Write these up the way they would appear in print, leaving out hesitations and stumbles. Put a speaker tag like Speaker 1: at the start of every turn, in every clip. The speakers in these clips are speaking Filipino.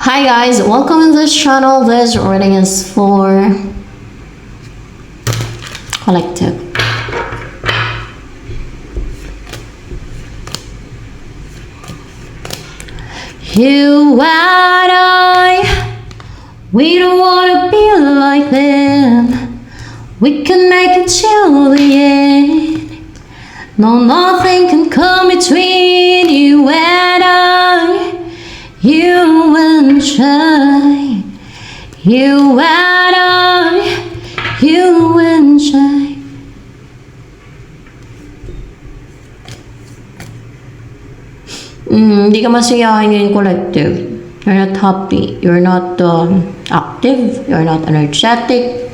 Speaker 1: Hi guys, welcome to this channel. This reading is for collective. You and I, we don't wanna be like them. We can make it till the end. No, nothing can come between you and I. You and I, you and I, you and I. Hindi ka masiyahin ngayon, collective. You're not happy. You're not active. You're not energetic.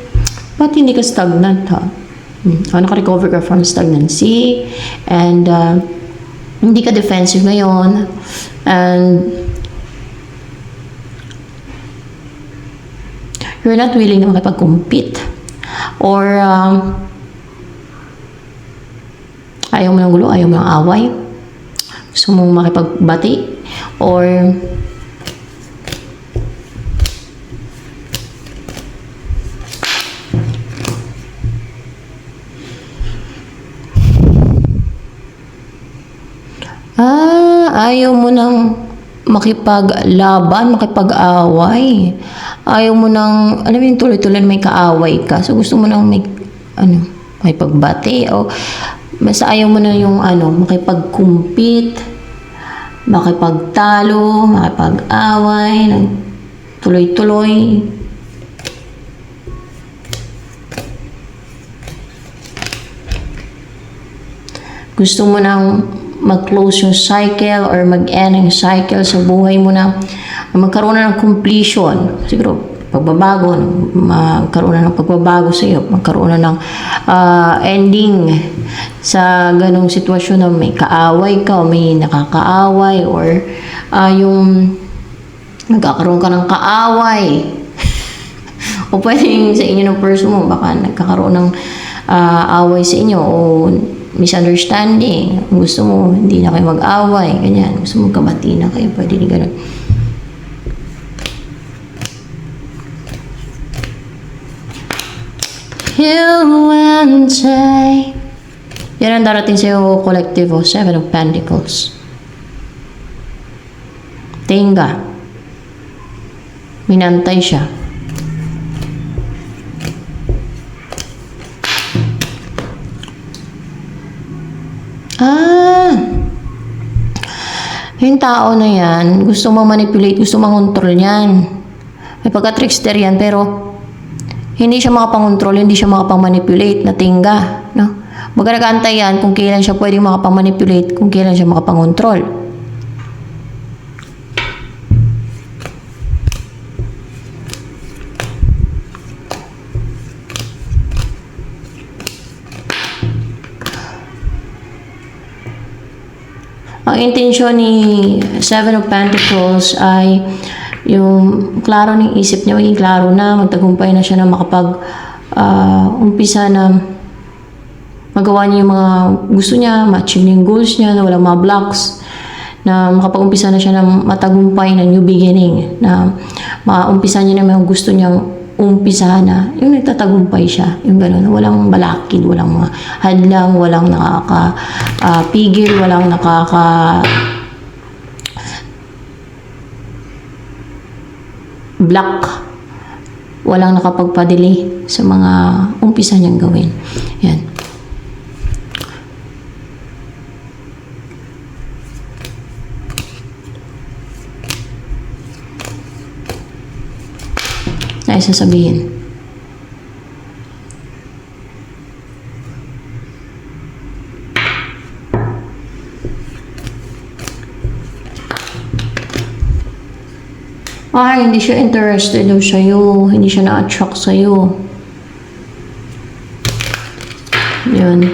Speaker 1: But hindi ka stagnant, ha? Naka-recover ka from stagnancy. And hindi ka defensive ngayon. And you're not willing na makipag-compete. Or ayaw mo ng gulo, ayaw mo ng away. Gusto mong makipagbati. Or ayaw mo nang makipaglaban, makipag-away. Ayaw mo nang, alam mo yung tuloy-tuloy may kaaway ka. So, gusto mo nang makipagbati. O, basta ayaw mo na yung, makipag-compete, makipagtalo, makipag-away, tuloy-tuloy. Gusto mo nang mag-close yung cycle or mag-end yung cycle sa buhay mo na magkaroon na ng completion. Siguro, pagbabago, magkaroon na ng pagbabago sa iyo, magkaroon na ng ending sa ganong sitwasyon na may kaaway ka o may nakakaaway or yung nagkakaroon ka ng kaaway o pwedeng sa inyo ng person mo, baka nagkakaroon ng away sa inyo o misunderstanding. Gusto mo, hindi na kayo mag-away. Ganyan. Gusto mo kabati na kayo. Pwede din ganun. You and I. Yan ang darating sa'yo, collective, Seven of Pentacles. Tinga. Minantay siya. Yung tao na yan, gusto mo manipulate, gusto mang-control yan. May pagka-trickster yan, pero hindi siya makapangontrol, hindi siya makapang-manipulate, natingga, no? Baga nag-aantay yan kung kailan siya pwedeng makapang-manipulate, kung kailan siya makapangontrol. Ang intensyon ni Seven of Pentacles ay yung klaro ng isip niya, maging klaro na, magtagumpay na siya na umpisa na magawa niya yung mga gusto niya, ma-achieve niya yung goals niya, na walang mga blocks, na makapag-umpisa na siya ng matagumpay na new beginning, na maumpisa niya na yung gusto niyang umpisa na, yung nagtatagumpay siya, yung gano'n, walang balakid, walang mga hadlang, walang nakakapigil, walang block, walang nakapagpadili sa mga umpisa niyang gawin. Yan. Ay sasabihin. Hindi siya interested daw sa'yo. Hindi siya na-attract sa'yo. Yan.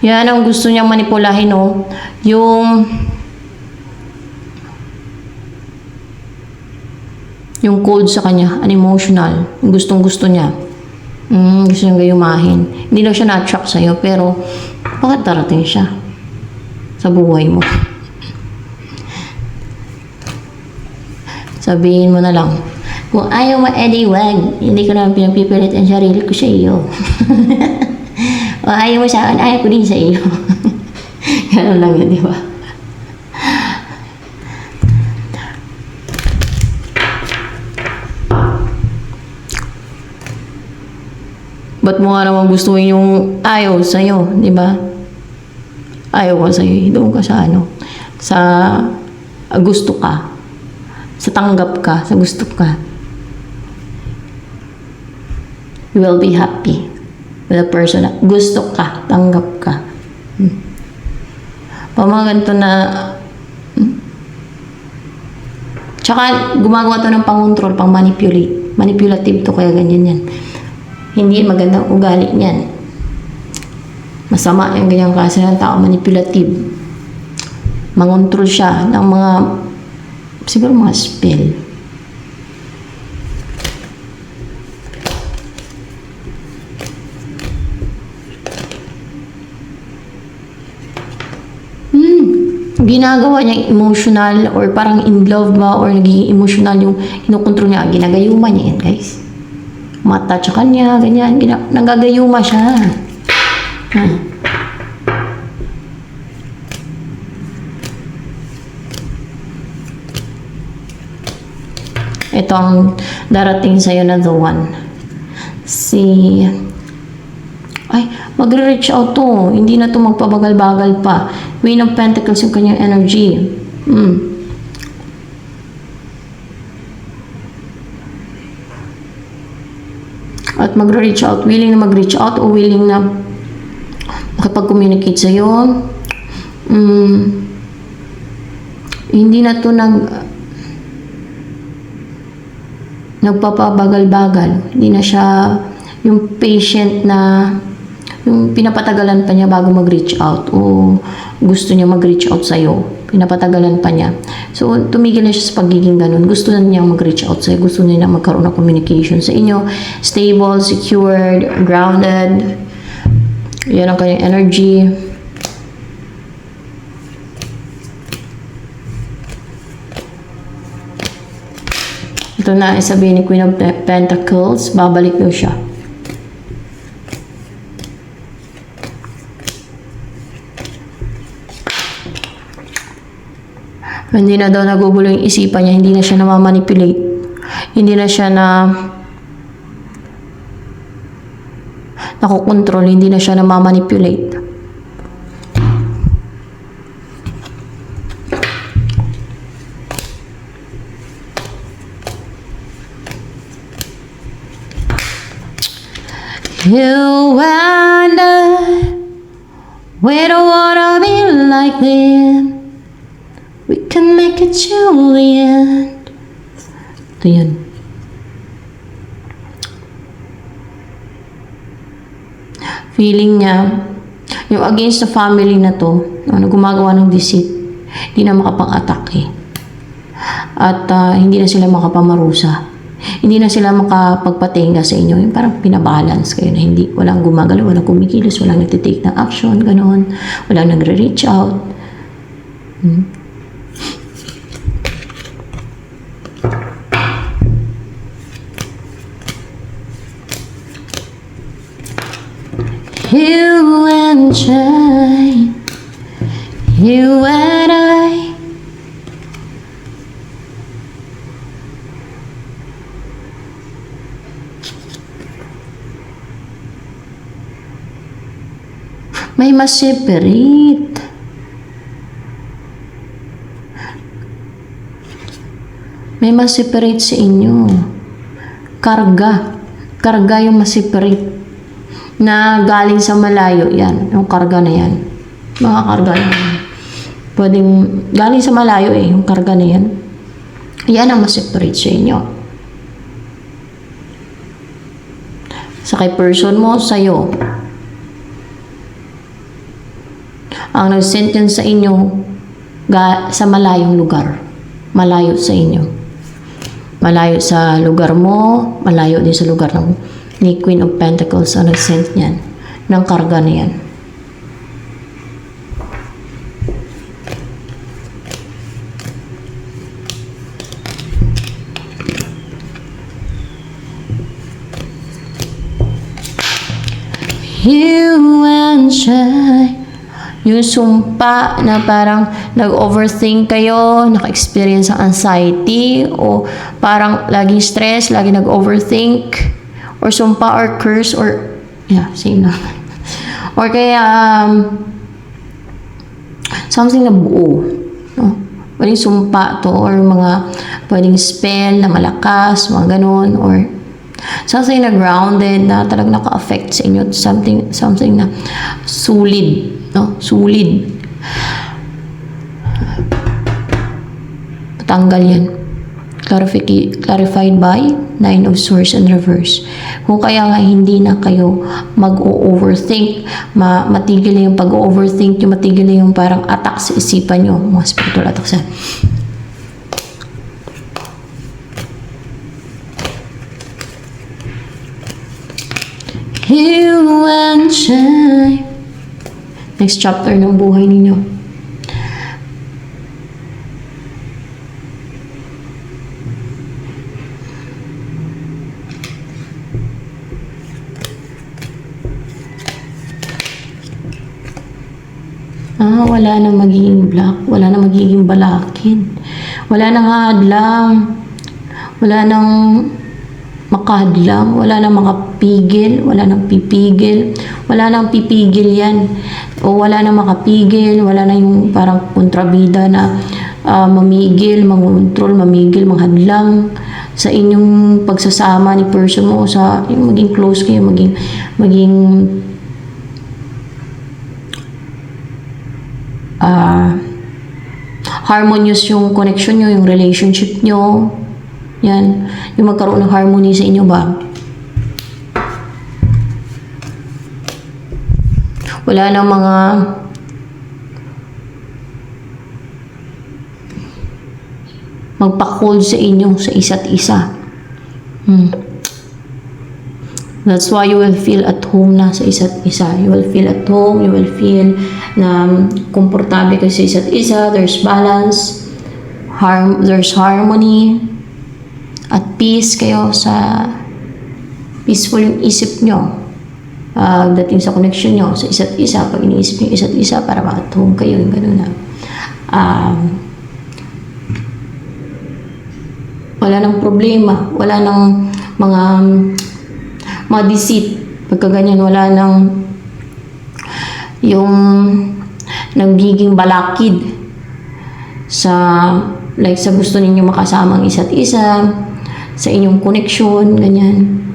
Speaker 1: Yan ang gusto niyang manipulahin, no? Yung cold sa kanya, unemotional. Yung gustong-gusto niya. Gusto niyang gayumahin. Hindi lang siya na-attract sa'yo, pero Bakit darating siya sa buhay mo? Sabihin mo na lang, kung ayaw mo, edi wag. Hindi ko naman pinapipilit ang sarili ko sa iyo. O ayaw mo sa akin, ayaw ko din sa iyo. Ganun lang yun, di ba? Ba't mo nga naman gustuhin yung ayaw sa'yo, di ba? Ayaw ko sa'yo, doon ka sa ano, sa gusto ka, sa tanggap ka, sa gusto ka. You will be happy with a person na gusto ka, tanggap ka. Pag mga ganito na, tsaka gumagawa to ng pangontrol, pang manipulate. Manipulative to, kaya ganyan yan. Hindi magandang ugali niyan. Masama yung ganyang klase ng tao, manipulative. Mangontrol siya ng mga, siguro mga spell. Ginagawa niya emotional or parang in love ba or naging emotional yung kinukontrol niya, ginagayuma niya yan, guys. Mata sa kanya, ganyan, nagagayuma siya. Ito ang darating sa'yo na the one. Ay, magre-reach out to. Hindi na to magpabagal-bagal pa. Queen of Pentacles yung kanyang energy. At magre-reach out. Willing na mag-reach out o willing na makipag-communicate sa'yo. Hindi na to nagpapabagal-bagal. Hindi na siya yung patient na yung pinapatagalan pa niya bago mag-reach out o gusto niya mag-reach out sa'yo. Pinapatagalan pa niya. So, tumigil na siya sa pagiging ganun. Gusto na niya mag-reach out sa'yo. Gusto niya na magkaroon ng communication sa inyo. Stable, secured, grounded. Yan ang kanyang energy. Ito na, sabihin ni Queen of Pentacles, babalik daw siya. Hindi na daw nagugulo yung isipan niya, hindi na siya namamanipulate. Hindi na siya nakokontrol, hindi na siya namamanipulate. You and I, we don't wanna be like them. We can make it till the end. Ito yun. Feeling niya, yung against the family na to, ano, gumagawa ng deceit, hindi na makapang-atake. At hindi na sila makapamarusa. Hindi na sila makapagpatenga sa inyo. Yung parang pinabalance kayo na hindi, walang gumagalaw, walang kumikilos, walang nagtitake ng action, ganoon. Walang nagre-reach out. You and I, you and I. May ma-separate. May ma-separate sa inyo. Karga. Karga yung ma-separate. Na galing sa malayo, yan. Yung karga na yan. Mga karga na yan. Pwedeng, galing sa malayo yung karga na yan. Yan ang ma-separate sa inyo. Sa kay person mo, sa'yo. Ang nag-sentence sa inyo, sa malayong lugar. Malayo sa inyo. Malayo sa lugar mo, malayo din sa lugar ng ni Queen of Pentacles ang nag-send niyan ng karga na yan. You and I. Yung sumpa na parang nag-overthink kayo, naka-experience ng anxiety, o parang laging stress, laging nag-overthink, or sumpa or curse, or yeah, same lang. Or kaya something na buo, no? Pwedeng sumpa to, or mga pwedeng spell na malakas, mga ganun, or something na grounded na talagang naka-affect sa inyo, something na solid, no? Solid. Patanggal yan. Clarified by Nine of Swords and Reverse. Kung kaya nga hindi na kayo mag-overthink, matigil na yung pag-overthink, yung matigil na yung parang attack sa isipan nyo, mga spiritual attacks yan. You and I. Next chapter ng buhay ninyo. Wala na magiging block, wala na magiging balakin, wala nang hadlang, wala nang makahadlang, wala nang makapigil, wala nang pipigil, wala nang pipigil yan, o wala nang makapigil, wala na yung parang kontrabida na mamigil, mangontrol, mamigil, manghadlang sa inyong pagsasama ni person mo, sa yung maging close kayo, maging harmonious yung connection nyo, yung relationship nyo. Yan. Yung magkaroon ng harmony sa inyo ba? Wala nang mga magpa-cold sa inyo, sa isa't isa. That's why you will feel at home na sa isa't isa. You will feel at home, you will feel na komportable kayo sa isa't isa. There's balance, there's harmony, at peace kayo sa peaceful yung isip nyo. Dating sa connection nyo sa isa't isa, pag iniisip nyo isa't isa para at home kayo, yung gano'n na. Wala nang problema, wala nang mga deceit. Pagka ganyan, wala nang yung nagiging balakid sa sa gusto ninyo makasama ang isa't isa, sa inyong connection, ganyan.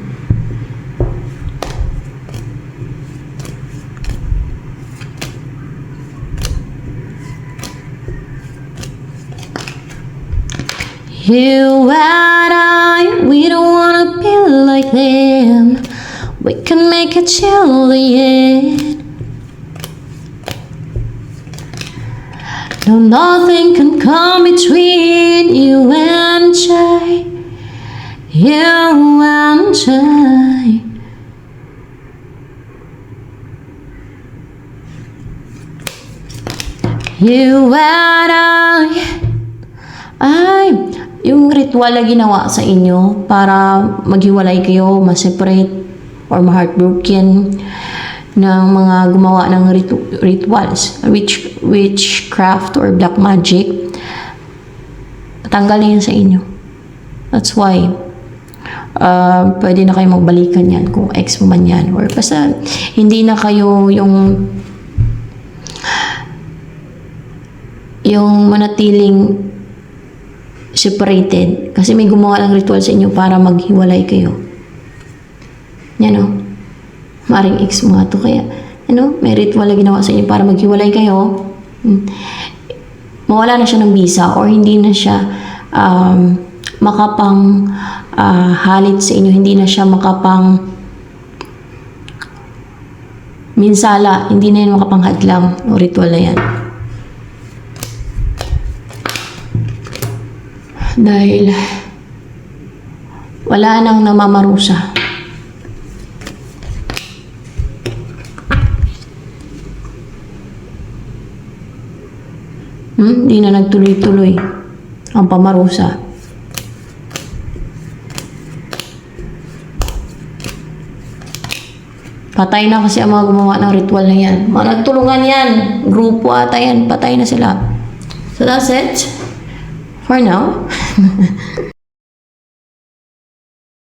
Speaker 1: You and I, we don't wanna be like them. We can make it till the end. No, nothing can come between you and I. You and I. You and I. Yung ritual na ginawa sa inyo para maghiwalay kayo, ma-separate or ma-heartbroken ng mga gumawa ng rituals, witchcraft or black magic, tanggalin yan sa inyo. That's why pwede na kayo magbalikan yan kung ex mo man yan, or basta hindi na kayo yung manatiling separated kasi may gumawa ng ritual sa inyo para maghiwalay kayo. Yan o. Maring ex mo nga to, kaya may ritual na ginawa sa inyo para maghiwalay kayo. Mawala na siya ng visa or hindi na siya makapang halit sa inyo, hindi na siya makapang minsala, hindi na yan makapanghadlang o ritual na yan. Dahil wala nang namamarusa. Di na nagtuloy-tuloy ang pamarusa. Patay na kasi ang mga gumawa ng ritual na yan. Mga nagtulungan yan. Grupo ata yan. Patay na sila. So that's it. For now.